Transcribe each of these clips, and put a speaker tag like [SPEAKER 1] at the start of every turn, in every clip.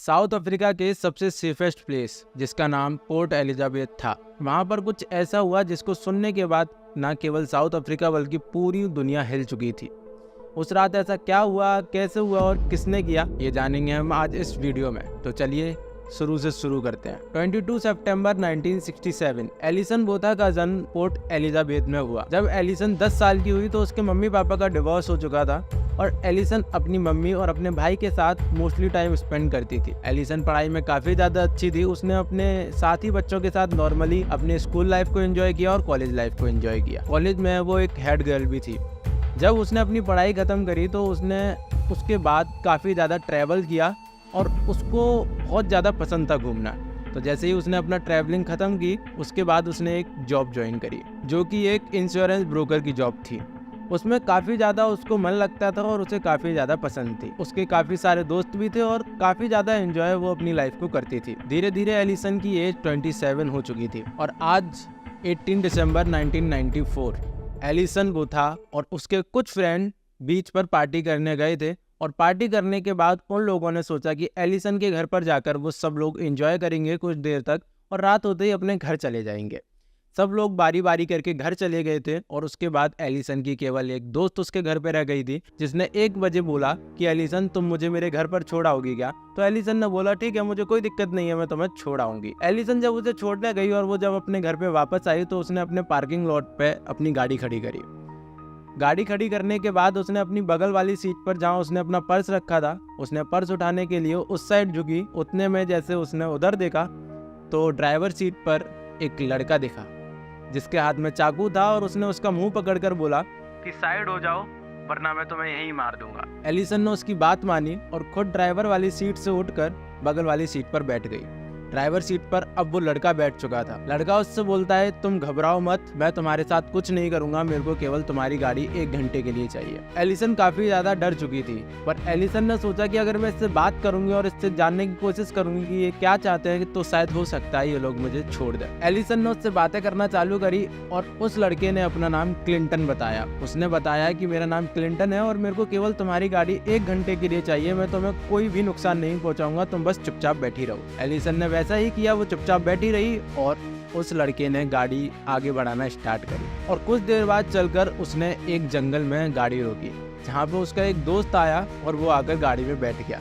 [SPEAKER 1] South Africa के सबसे safest place जिसका नाम पोर्ट एलिजाबेथ था, वहाँ पर कुछ ऐसा हुआ जिसको सुनने के बाद न केवल साउथ अफ्रीका बल्कि पूरी दुनिया हिल चुकी थी। उस रात ऐसा क्या हुआ, कैसे हुआ और किसने किया, ये जानेंगे हम आज इस वीडियो में। तो चलिए शुरू से शुरू करते हैं। 22 सितंबर 1967 एलिसन बोथा का जन्म पोर्ट एलिजाबेथ में हुआ। जब एलिसन 10 साल की हुई तो उसके मम्मी पापा का डिवोर्स हो चुका था और एलिसन अपनी मम्मी और अपने भाई के साथ मोस्टली टाइम स्पेंड करती थी। एलिसन पढ़ाई में काफ़ी ज़्यादा अच्छी थी। उसने अपने साथी बच्चों के साथ नॉर्मली अपने स्कूल लाइफ को एंजॉय किया और कॉलेज लाइफ को एंजॉय किया। कॉलेज में वो एक हेड गर्ल भी थी। जब उसने अपनी पढ़ाई ख़त्म करी तो उसने उसके बाद काफ़ी ज़्यादा ट्रैवल किया और उसको बहुत ज़्यादा पसंद था घूमना। तो जैसे ही उसने अपना ट्रैवलिंग ख़त्म की उसके बाद उसने एक जॉब ज्वाइन करी जो कि एक इंश्योरेंस ब्रोकर की जॉब थी। उसमें काफ़ी ज़्यादा उसको मन लगता था और उसे काफ़ी ज़्यादा पसंद थी। उसके काफ़ी सारे दोस्त भी थे और काफ़ी ज़्यादा एंजॉय वो अपनी लाइफ को करती थी। धीरे धीरे एलिसन की एज 27 हो चुकी थी और आज 18 दिसंबर 1994 एलिसन बोथा और उसके कुछ फ्रेंड बीच पर पार्टी करने गए थे और पार्टी करने के बाद उन लोगों ने सोचा कि एलिसन के घर पर जाकर वो सब लोग एंजॉय करेंगे कुछ देर तक और रात होते ही अपने घर चले जाएंगे। सब लोग बारी बारी करके घर चले गए थे और उसके बाद एलिसन की केवल एक दोस्त उसके घर पे रह गई थी जिसने 1 बजे बोला कि एलिसन तुम मुझे मेरे घर पर छोड़ आओगी क्या। तो एलिसन ने बोला ठीक है, मुझे कोई दिक्कत नहीं है, मैं तुम्हें छोड़ आऊंगी। एलिसन जब उसे छोड़ने गई और वो जब अपने घर पे वापस आई तो उसने अपने पार्किंग लॉट पे अपनी गाड़ी खड़ी करी। गाड़ी खड़ी करने के बाद उसने अपनी बगल वाली सीट पर जहां उसने अपना पर्स रखा था उसने पर्स उठाने के लिए उस साइड झुकी। उतने में जैसे उसने उधर देखा तो ड्राइवर सीट पर एक लड़का दिखा जिसके हाथ में चाकू था और उसने उसका मुंह पकड़कर बोला कि साइड हो जाओ वरना मैं तुम्हें यहीं मार दूंगा। एलिसन ने उसकी बात मानी और खुद ड्राइवर वाली सीट से उठकर बगल वाली सीट पर बैठ गई। ड्राइवर सीट पर अब वो लड़का बैठ चुका था। लड़का उससे बोलता है तुम घबराओ मत, मैं तुम्हारे साथ कुछ नहीं करूंगा, मेरे को केवल तुम्हारी गाड़ी 1 घंटे के लिए चाहिए। एलिसन काफी ज्यादा डर चुकी थी पर एलिसन ने सोचा कि अगर मैं इससे बात करूंगी और इससे जानने की कोशिश करूंगी कि ये क्या चाहते हैं तो शायद हो सकता है ये लोग मुझे छोड़ दें। एलिसन ने उससे बातें करना चालू करी और उस लड़के ने अपना नाम क्लिंटन बताया। उसने बताया कि मेरा नाम क्लिंटन है और मेरे को केवल तुम्हारी गाड़ी 1 घंटे के लिए चाहिए, मैं तुम्हें कोई भी नुकसान नहीं पहुंचाऊंगा, तुम बस चुपचाप बैठी रहो। एलिसन ने वैसा ही किया, वो चुपचाप बैठी रही और उस लड़के ने गाड़ी आगे बढ़ाना स्टार्ट करी और कुछ देर बाद चलकर उसने एक जंगल में गाड़ी रोकी जहाँ पे उसका एक दोस्त आया और वो आकर गाड़ी में बैठ गया।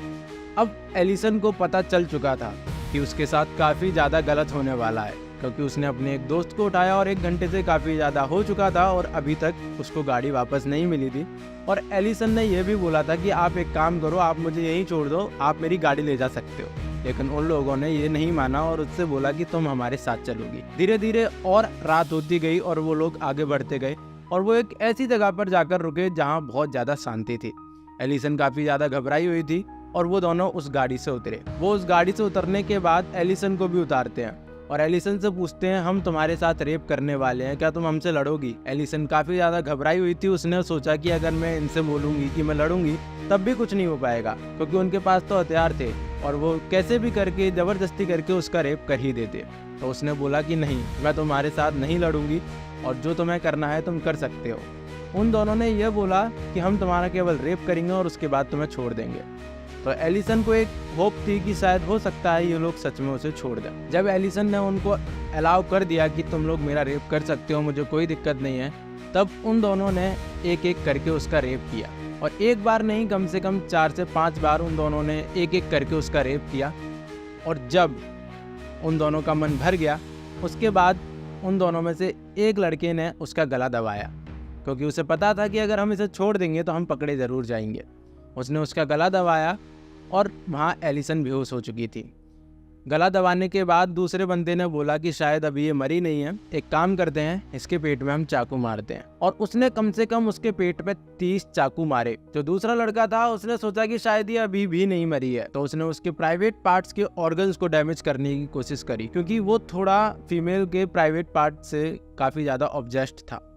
[SPEAKER 1] अब एलिसन को पता चल चुका था कि उसके साथ काफ़ी ज़्यादा गलत होने वाला है क्योंकि उसने अपने एक दोस्त को उठाया और 1 घंटे से काफ़ी ज़्यादा हो चुका था और अभी तक उसको गाड़ी वापस नहीं मिली थी। और एलिसन ने यह भी बोला था कि आप एक काम करो, आप मुझे यहीं छोड़ दो, आप मेरी गाड़ी ले जा सकते हो। लेकिन उन लोगों ने ये नहीं माना और उससे बोला कि तुम हमारे साथ चलोगी। धीरे धीरे और रात होती गई और वो लोग आगे बढ़ते गए और वो एक ऐसी जगह पर जाकर रुके जहाँ बहुत ज़्यादा शांति थी। एलिसन काफ़ी ज़्यादा घबराई हुई थी और वो दोनों उस गाड़ी से उतरे। वो उस गाड़ी से उतरने के बाद एलिसन को भी उतारते हैं और एलिसन से पूछते हैं हम तुम्हारे साथ रेप करने वाले हैं, क्या तुम हमसे लड़ोगी। एलिसन काफ़ी ज़्यादा घबराई हुई थी। उसने सोचा कि अगर मैं इनसे बोलूँगी कि मैं लड़ूंगी तब भी कुछ नहीं हो पाएगा क्योंकि उनके पास तो हथियार थे और वो कैसे भी करके ज़बरदस्ती करके उसका रेप कर ही देते। तो उसने बोला कि नहीं, मैं तुम्हारे साथ नहीं लड़ूंगी और जो तुम्हें करना है तुम कर सकते हो। उन दोनों ने यह बोला कि हम तुम्हारा केवल रेप करेंगे और उसके बाद तुम्हें छोड़ देंगे। तो एलिसन को एक होप थी कि शायद हो सकता है ये लोग सच में उसे छोड़ दें। जब एलिसन ने उनको अलाउ कर दिया कि तुम लोग मेरा रेप कर सकते हो, मुझे कोई दिक्कत नहीं है, तब उन दोनों ने एक एक करके उसका रेप किया और एक बार नहीं कम से कम 4 से 5 बार उन दोनों ने एक एक करके उसका रेप किया। और जब उन दोनों का मन भर गया उसके बाद उन दोनों में से एक लड़के ने उसका गला दबाया क्योंकि उसे पता था कि अगर हम इसे छोड़ देंगे तो हम पकड़े ज़रूर जाएंगे। उसने उसका गला दबाया और वहाँ एलिसन बेहोश हो चुकी थी। गला दबाने के बाद दूसरे बंदे ने बोला कि शायद अभी ये मरी नहीं है, एक काम करते हैं इसके पेट में हम चाकू मारते हैं। और उसने कम से कम उसके पेट पे 30 चाकू मारे। जो दूसरा लड़का था उसने सोचा कि शायद ये अभी भी नहीं मरी है तो उसने उसके प्राइवेट पार्ट्स के ऑर्गन्स को डैमेज करने की कोशिश करी क्योंकि वो थोड़ा फीमेल के प्राइवेट पार्ट से काफ़ी ज़्यादा ऑब्जेस्ड था।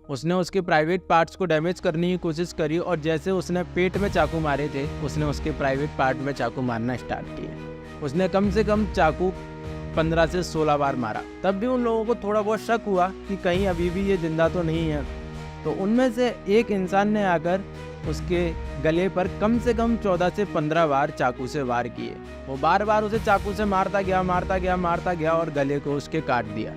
[SPEAKER 1] उसने उसके प्राइवेट पार्ट्स को डैमेज करने की कोशिश करी और जैसे उसने पेट में चाकू मारे थे उसने उसके प्राइवेट पार्ट में चाकू मारना स्टार्ट किया। उसने कम से कम चाकू 15 से 16 बार मारा। तब भी उन लोगों को थोड़ा बहुत शक हुआ कि कहीं अभी भी ये जिंदा तो नहीं है। तो उनमें से एक इंसान ने आकर उसके गले पर कम से कम 14 से 15 बार चाकू से वार किए। वो बार बार उसे चाकू से मारता गया और गले को उसके काट दिया।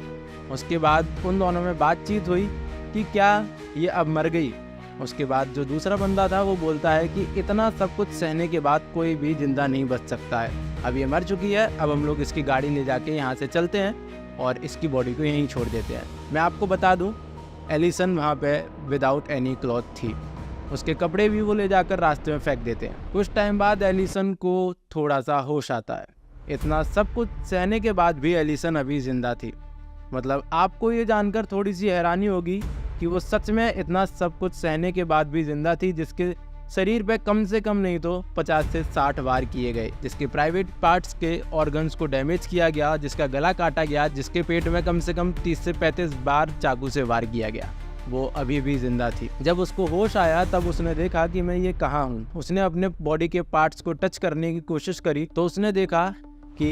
[SPEAKER 1] उसके बाद उन दोनों में बातचीत हुई कि क्या ये अब मर गई। उसके बाद जो दूसरा बंदा था वो बोलता है कि इतना सब कुछ सहने के बाद कोई भी जिंदा नहीं बच सकता है, अब ये मर चुकी है, अब हम लोग इसकी गाड़ी ले जाके यहाँ से चलते हैं और इसकी बॉडी को यहीं छोड़ देते हैं। मैं आपको बता दूँ, एलिसन वहाँ पे विदाउट एनी क्लॉथ थी। उसके कपड़े भी वो ले जाकर रास्ते में फेंक देते हैं। कुछ टाइम बाद एलिसन को थोड़ा सा होश आता है। इतना सब कुछ सहने के बाद भी एलिसन अभी जिंदा थी। मतलब आपको ये जानकर थोड़ी सी हैरानी होगी कि वो सच में इतना सब कुछ सहने के बाद भी जिंदा थी, जिसके शरीर पे कम से कम नहीं तो 50 से 60 वार किए गए, जिसके प्राइवेट पार्ट्स के ऑर्गन्स को डैमेज किया गया, जिसका गला काटा गया, जिसके पेट में कम से कम 30 से 35 बार चाकू से वार किया गया। वो अभी भी जिंदा थी। जब उसको होश आया तब उसने देखा कि मैं ये कहाँ हूँ। उसने अपने बॉडी के पार्ट्स को टच करने की कोशिश करी तो उसने देखा कि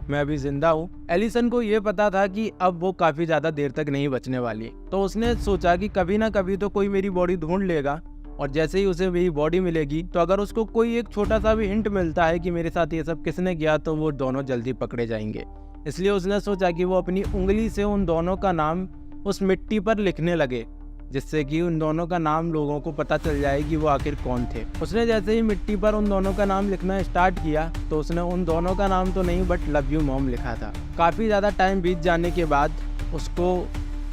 [SPEAKER 1] मैं अभी जिंदा हूँ। एलिसन को ये पता था कि अब वो काफ़ी ज़्यादा देर तक नहीं बचने वाली, तो उसने सोचा कि कभी ना कभी तो कोई मेरी बॉडी ढूंढ लेगा और जैसे ही उसे मेरी बॉडी मिलेगी तो अगर उसको कोई एक छोटा सा भी हिंट मिलता है कि मेरे साथ ये सब किसने किया तो वो दोनों जल्दी पकड़े जाएंगे। इसलिए उसने सोचा कि वो अपनी उंगली से उन दोनों का नाम उस मिट्टी पर लिखने लगे, जिससे कि उन दोनों का नाम लोगों को पता चल जाए कि वो आखिर कौन थे। उसने जैसे ही मिट्टी पर उन दोनों का नाम लिखना स्टार्ट किया तो उसने उन दोनों का नाम तो नहीं बट लव यू मॉम लिखा था। काफ़ी ज़्यादा टाइम बीत जाने के बाद उसको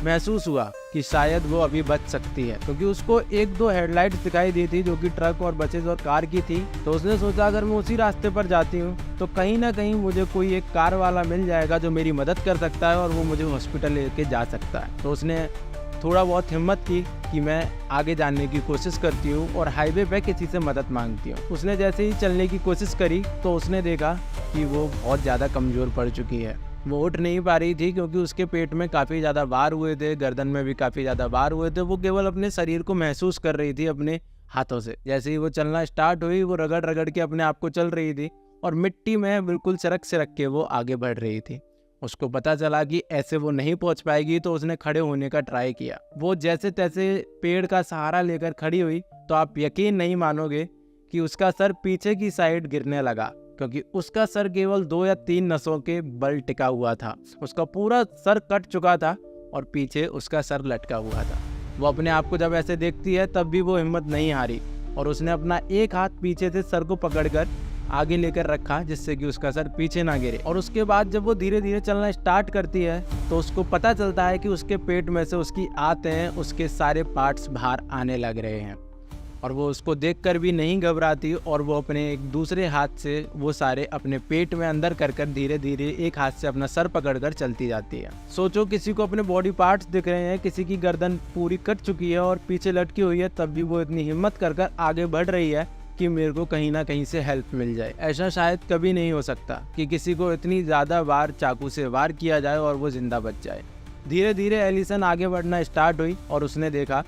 [SPEAKER 1] महसूस हुआ कि शायद वो अभी बच सकती है, क्योंकि उसको एक दो हेडलाइट्स दिखाई दी थी जो कि ट्रक और बसेज और कार की थी। तो उसने सोचा अगर मैं उसी रास्ते पर जाती हूँ तो कहीं ना कहीं मुझे कोई एक कार वाला मिल जाएगा जो मेरी मदद कर सकता है और वो मुझे हॉस्पिटल लेके जा सकता है। तो उसने थोड़ा बहुत हिम्मत की कि मैं आगे जाने की कोशिश करती हूँ और हाईवे पे किसी से मदद मांगती हूँ। उसने जैसे ही चलने की कोशिश करी तो उसने देखा कि वो बहुत ज़्यादा कमज़ोर पड़ चुकी है। वो उठ नहीं पा रही थी क्योंकि उसके पेट में काफ़ी ज़्यादा वार हुए थे, गर्दन में भी काफ़ी ज़्यादा वार हुए थे। वो केवल अपने शरीर को महसूस कर रही थी अपने हाथों से। जैसे ही वो चलना स्टार्ट हुई वो रगड़ रगड़ के अपने आप को चल रही थी और मिट्टी में बिल्कुल सरक के वो आगे बढ़ रही थी। उसको पता चला कि ऐसे वो नहीं पहुंच पाएगी तो उसने खड़े होने का ट्राई किया। वो जैसे तैसे पेड़ का सहारा लेकर खड़ी हुई तो आप यकीन नहीं मानोगे कि उसका सर पीछे की साइड गिरने लगा, क्योंकि उसका सर केवल 2 या 3 नसों के बल टिका हुआ था। उसका पूरा सर कट चुका था और पीछे उसका सर लटका हुआ था। वो अपने आप को जब ऐसे देखती है तब भी वो हिम्मत नहीं हारी और उसने अपना एक हाथ पीछे से सर को पकड़कर आगे लेकर रखा जिससे कि उसका सर पीछे ना गिरे। और उसके बाद जब वो धीरे धीरे चलना स्टार्ट करती है तो उसको पता चलता है कि उसके पेट में से उसकी आंतें, उसके सारे पार्ट्स बाहर आने लग रहे हैं और वो उसको देखकर भी नहीं घबराती और वो अपने एक दूसरे हाथ से वो सारे अपने पेट में अंदर कर धीरे धीरे एक हाथ से अपना सर पकड़कर चलती जाती है। सोचो किसी को अपने बॉडी पार्ट्स दिख रहे हैं, किसी की गर्दन पूरी कट चुकी है और पीछे लटकी हुई है, तब भी वो इतनी हिम्मत कर आगे बढ़ रही है कि मेरे को कहीं ना कहीं से हेल्प मिल जाए। ऐसा शायद कभी नहीं हो सकता कि किसी को इतनी ज़्यादा बार चाकू से वार किया जाए और वो जिंदा बच जाए। धीरे धीरे एलिसन आगे बढ़ना स्टार्ट हुई और उसने देखा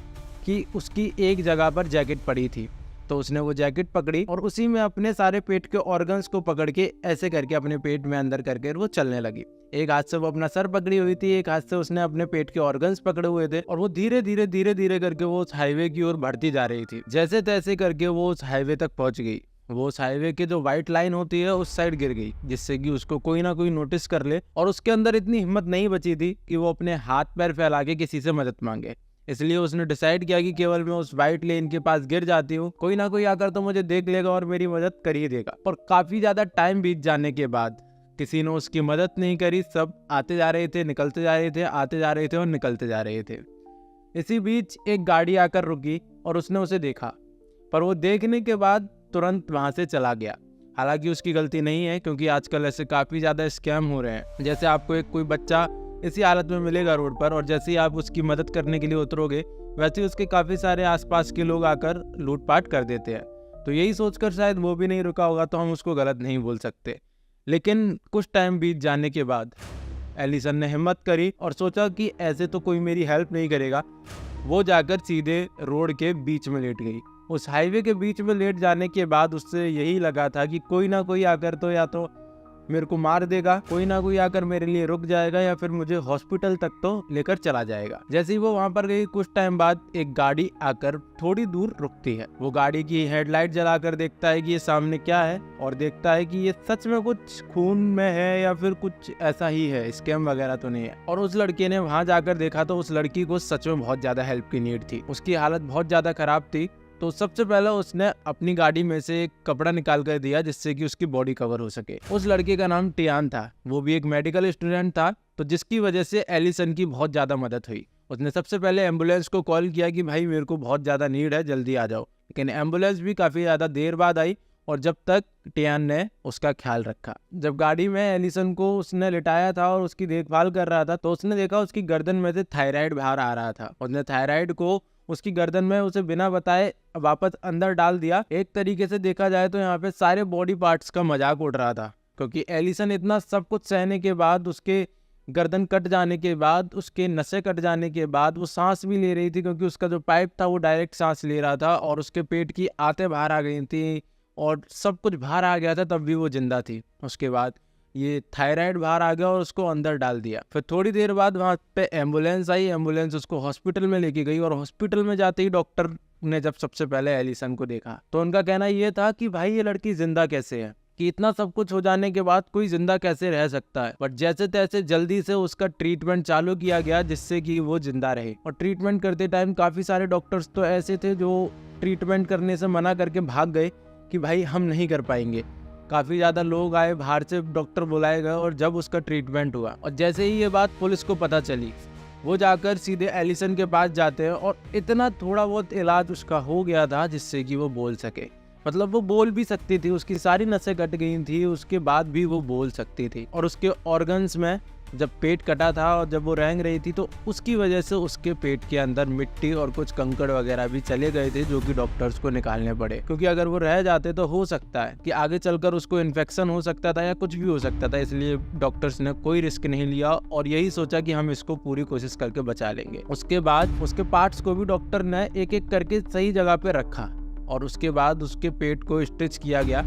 [SPEAKER 1] कि उसकी एक जगह पर जैकेट पड़ी थी। तो उसने वो जैकेट पकड़ी और उसी में अपने सारे पेट के ऑर्गन्स को पकड़ के ऐसे करके अपने पेट में अंदर करके वो चलने लगी। एक हाथ से वो अपना सर पकड़ी हुई थी, एक हाथ से उसने अपने पेट के ऑर्गन्स पकड़े हुए थे और वो धीरे धीरे करके वो उस हाईवे की ओर बढ़ती जा रही थी। जैसे तैसे करके वो उस हाईवे तक पहुंच गई। वो उस हाईवे की जो व्हाइट लाइन होती है उस साइड गिर गई, जिससे कि उसको कोई ना कोई नोटिस कर ले और उसके अंदर इतनी हिम्मत नहीं बची थी कि वो अपने हाथ पैर फैला के किसी से मदद मांगे। इसलिए उसने डिसाइड किया कि केवल मैं उस व्हाइट लेन के पास गिर जाती हूँ, कोई ना कोई आकर तो मुझे देख लेगा और मेरी मदद कर ही देगा। पर काफी ज्यादा टाइम बीत जाने के बाद किसी ने उसकी मदद नहीं करी। सब आते जा रहे थे, निकलते जा रहे थे, आते जा रहे थे और निकलते जा रहे थे। इसी बीच एक गाड़ी आकर रुकी और उसने उसे देखा, पर वो देखने के बाद तुरंत वहां से चला गया। हालांकि उसकी गलती नहीं है, क्योंकि आजकल ऐसे काफी ज्यादा स्कैम हो रहे हैं। जैसे आपको एक कोई बच्चा इसी हालत में मिलेगा रोड पर और जैसे ही आप उसकी मदद करने के लिए उतरोगे वैसे ही उसके काफ़ी सारे आसपास के लोग आकर लूटपाट कर देते हैं। तो यही सोचकर शायद वो भी नहीं रुका होगा, तो हम उसको गलत नहीं बोल सकते। लेकिन कुछ टाइम बीत जाने के बाद एलिसन ने हिम्मत करी और सोचा कि ऐसे तो कोई मेरी हेल्प नहीं करेगा। वो जाकर सीधे रोड के बीच में लेट गई। उस हाईवे के बीच में लेट जाने के बाद उससे यही लगा था कि कोई ना कोई आकर तो या तो मेरे को मार देगा, कोई ना कोई आकर मेरे लिए रुक जाएगा या फिर मुझे हॉस्पिटल तक तो लेकर चला जाएगा। जैसे ही वो वहाँ पर गई, कुछ टाइम बाद एक गाड़ी आकर थोड़ी दूर रुकती है। वो गाड़ी की हेडलाइट जलाकर देखता है कि ये सामने क्या है, और देखता है कि ये सच में कुछ खून में है या फिर कुछ ऐसा ही है, स्कैम वगैरह तो नहीं है। और उस लड़के ने वहाँ जाकर देखा तो उस लड़की को सच में बहुत ज्यादा हेल्प की नीड थी, उसकी हालत बहुत ज्यादा खराब थी। तो सबसे पहले उसने अपनी गाड़ी में से एक कपड़ा निकाल कर दिया जिससे कि उसकी बॉडी कवर हो सके। उस लड़के का नाम टियान था, वो भी एक मेडिकल स्टूडेंट था, तो जिसकी वजह से एलिसन की बहुत ज्यादा मदद हुई। उसने सबसे पहले एम्बुलेंस को कॉल किया कि भाई मेरे को बहुत ज्यादा नीड है, जल्दी आ जाओ। लेकिन एम्बुलेंस भी काफी ज्यादा देर बाद आई, और जब तक टियान ने उसका ख्याल रखा। जब गाड़ी में एलिसन को उसने लिटाया था और उसकी देखभाल कर रहा था, तो उसने देखा उसकी गर्दन में से थायराइड बाहर आ रहा था। उसने थायराइड को उसकी गर्दन में उसे बिना बताए वापस अंदर डाल दिया। एक तरीके से देखा जाए तो यहाँ पे सारे बॉडी पार्ट्स का मजाक उड़ रहा था, क्योंकि एलिसन इतना सब कुछ सहने के बाद, उसके गर्दन कट जाने के बाद, उसके नसें कट जाने के बाद वो सांस भी ले रही थी, क्योंकि उसका जो पाइप था वो डायरेक्ट सांस ले रहा था, और उसके पेट की आंतें बाहर आ गई थी और सब कुछ बाहर आ गया था, तब भी वो जिंदा थी। उसके बाद ये थायराइड बाहर आ गया और उसको अंदर डाल दिया। फिर थोड़ी देर बाद वहाँ पे एम्बुलेंस आई, एम्बुलेंस उसको हॉस्पिटल में लेके गई, और हॉस्पिटल में जाते ही डॉक्टर ने जब सबसे पहले एलिसन को देखा तो उनका कहना ये था कि भाई ये लड़की जिंदा कैसे है, कि इतना सब कुछ हो जाने के बाद कोई जिंदा कैसे रह सकता है। बट जैसे तैसे जल्दी से उसका ट्रीटमेंट चालू किया गया जिससे कि वो जिंदा रहे। और ट्रीटमेंट करते टाइम काफी सारे डॉक्टर्स तो ऐसे थे जो ट्रीटमेंट करने से मना करके भाग गए कि भाई हम नहीं कर पाएंगे। काफ़ी ज़्यादा लोग आए, बाहर से डॉक्टर बुलाए गए, और जब उसका ट्रीटमेंट हुआ और जैसे ही ये बात पुलिस को पता चली, वो जाकर सीधे एलिसन के पास जाते हैं, और इतना थोड़ा बहुत इलाज उसका हो गया था जिससे कि वो बोल सके। मतलब वो बोल भी सकती थी, उसकी सारी नसें कट गई थी, उसके बाद भी वो बोल सकती थी। और उसके ऑर्गन्स में जब पेट कटा था और जब वो रेंग रही थी तो उसकी वजह से उसके पेट के अंदर मिट्टी और कुछ कंकड़ वगैरह भी चले गए थे, जो कि डॉक्टर्स को निकालने पड़े, क्योंकि अगर वो रह जाते तो हो सकता है कि आगे चलकर उसको इन्फेक्शन हो सकता था या कुछ भी हो सकता था। इसलिए डॉक्टर्स ने कोई रिस्क नहीं लिया और यही सोचा कि हम इसको पूरी कोशिश करके बचा लेंगे। उसके बाद उसके पार्ट्स को भी डॉक्टर ने एक एक करके सही जगह पे रखा, और उसके बाद उसके पेट को स्टिच किया गया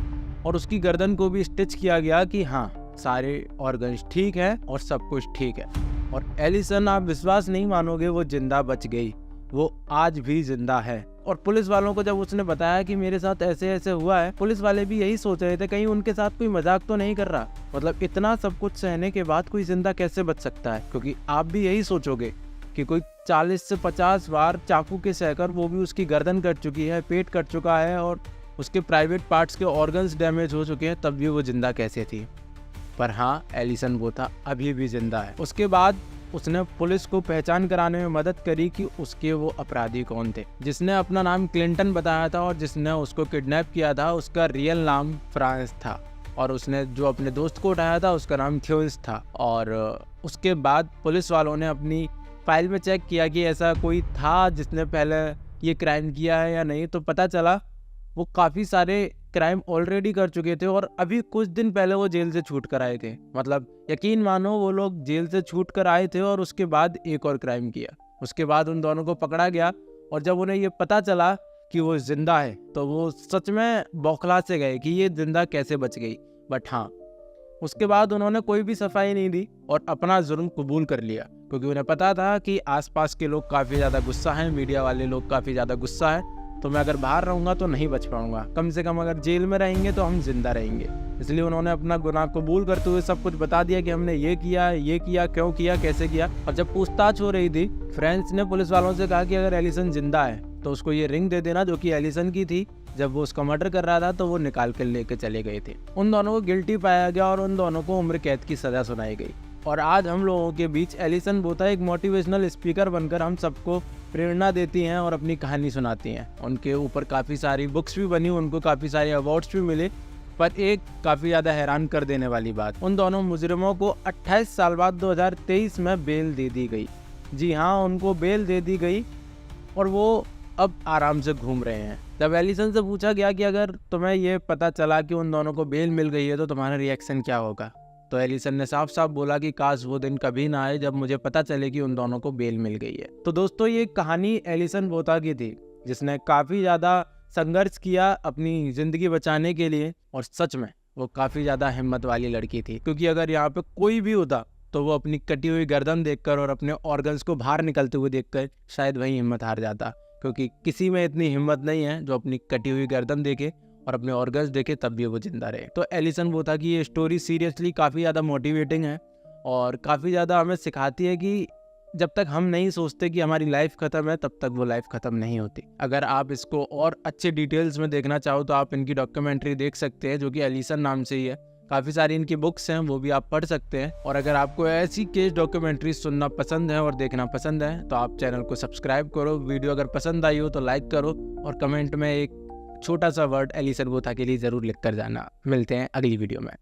[SPEAKER 1] और उसकी गर्दन को भी स्टिच किया गया कि हाँ सारे ऑर्गन्स ठीक है और सब कुछ ठीक है। और एलिसन, आप विश्वास नहीं मानोगे, वो जिंदा बच गई, वो आज भी जिंदा है। और पुलिस वालों को जब उसने बताया कि मेरे साथ ऐसे ऐसे हुआ है, पुलिस वाले भी यही सोच रहे थे कहीं उनके साथ कोई मजाक तो नहीं कर रहा। मतलब इतना सब कुछ सहने के बाद कोई जिंदा कैसे बच सकता है, क्योंकि आप भी यही सोचोगे कि कोई 40 से 50 बार चाकू के सहकर, वो भी उसकी गर्दन कट चुकी है, पेट कट चुका है और उसके प्राइवेट पार्ट्स के ऑर्गन्स डैमेज हो चुके हैं, तब भी वो जिंदा कैसे थी। पर हाँ, एलिसन वो था, अभी भी जिंदा है। उसके बाद उसने पुलिस को पहचान कराने में मदद करी कि उसके वो अपराधी कौन थे। जिसने अपना नाम क्लिंटन बताया था और जिसने उसको किडनैप किया था, उसका रियल नाम फ्रांस था, और उसने जो अपने दोस्त को उठाया था उसका नाम थ्योन्स था। और उसके बाद पुलिस वालों ने अपनी फाइल में चेक किया कि ऐसा कोई था जिसने पहले ये क्राइम किया है या नहीं, तो पता चला वो काफ़ी सारे क्राइम ऑलरेडी कर चुके थे और अभी कुछ दिन पहले वो जेल से छूट कर आए थे। मतलब यकीन मानो, वो लोग जेल से छूट कर आए थे और उसके बाद एक और क्राइम किया। उसके बाद उन दोनों को पकड़ा गया और जब उन्हें ये पता चला कि वो जिंदा है तो वो सच में बौखला से गए कि ये जिंदा कैसे बच गई। बट हाँ, उसके बाद उन्होंने कोई भी सफाई नहीं दी और अपना जुर्म कबूल कर लिया, क्योंकि उन्हें पता था कि आसपास के लोग काफ़ी ज़्यादा गुस्सा हैं, मीडिया वाले लोग काफ़ी ज़्यादा गुस्सा है, तो मैं अगर बाहर रहूँगा तो नहीं बच पाऊँगा। कम से कम अगर जेल में रहेंगे तो हम जिंदा रहेंगे। इसलिए उन्होंने अपना गुनाह कबूल करते हुए सब कुछ बता दिया कि हमने ये किया, क्यों किया, कैसे किया। और जब पूछताछ हो रही थी, फ्रेंड्स ने पुलिस वालों से कहा कि अगर एलिसन जिंदा है तो उसको ये रिंग दे देना, जो कि एलिसन की थी। जब वो उसका मर्डर कर रहा था तो वो निकाल कर लेके चले गए थे। उन दोनों को गिल्टी पाया गया और उन दोनों को उम्र कैद की सजा सुनाई गई। और आज हम लोगों के बीच एलिसन बोथा एक मोटिवेशनल स्पीकर बनकर हम सबको प्रेरणा देती हैं और अपनी कहानी सुनाती हैं। उनके ऊपर काफ़ी सारी बुक्स भी बनी, उनको काफ़ी सारे अवार्ड्स भी मिले। पर एक काफ़ी ज़्यादा हैरान कर देने वाली बात, उन दोनों मुजरिमों को 28 साल बाद 2023 में बेल दे दी गई। जी हाँ, उनको बेल दे दी गई और वो अब आराम से घूम रहे हैं। जब एलिसन से पूछा गया कि अगर तुम्हें ये पता चला कि उन दोनों को बेल मिल गई है तो तुम्हारा रिएक्शन क्या होगा, तो एलिसन ने साफ साफ बोला कि काश वो दिन कभी ना आए जब मुझे पता चले कि उन दोनों को बेल मिल गई है। तो दोस्तों, ये कहानी एलिसन बोथा की थी, जिसने काफ़ी ज़्यादा संघर्ष किया अपनी ज़िंदगी बचाने के लिए, और सच में वो काफ़ी ज़्यादा हिम्मत वाली लड़की थी, क्योंकि अगर यहाँ पे कोई भी होता तो वो अपनी कटी हुई गर्दन देखकर और अपने ऑर्गन्स को बाहर निकलते हुए देखकर शायद वही हिम्मत हार जाता, क्योंकि किसी में इतनी हिम्मत नहीं है जो अपनी कटी हुई गर्दन देखे और अपने ऑर्गन्स देखे तब भी वो जिंदा रहे। तो एलिसन वो था कि ये स्टोरी सीरियसली काफ़ी ज़्यादा मोटिवेटिंग है और काफ़ी ज़्यादा हमें सिखाती है कि जब तक हम नहीं सोचते कि हमारी लाइफ ख़त्म है, तब तक वो लाइफ ख़त्म नहीं होती। अगर आप इसको और अच्छे डिटेल्स में देखना चाहो तो आप इनकी डॉक्यूमेंट्री देख सकते हैं, जो कि एलिसन नाम से ही है। काफ़ी सारी इनकी बुक्स हैं, वो भी आप पढ़ सकते हैं। और अगर आपको ऐसी केस डॉक्यूमेंट्री सुनना पसंद है और देखना पसंद है तो आप चैनल को सब्सक्राइब करो। वीडियो अगर पसंद आई हो तो लाइक करो और कमेंट में एक छोटा सा वर्ड एलिसन वोथा के लिए ज़रूर लिख कर जाना। मिलते हैं अगली वीडियो में।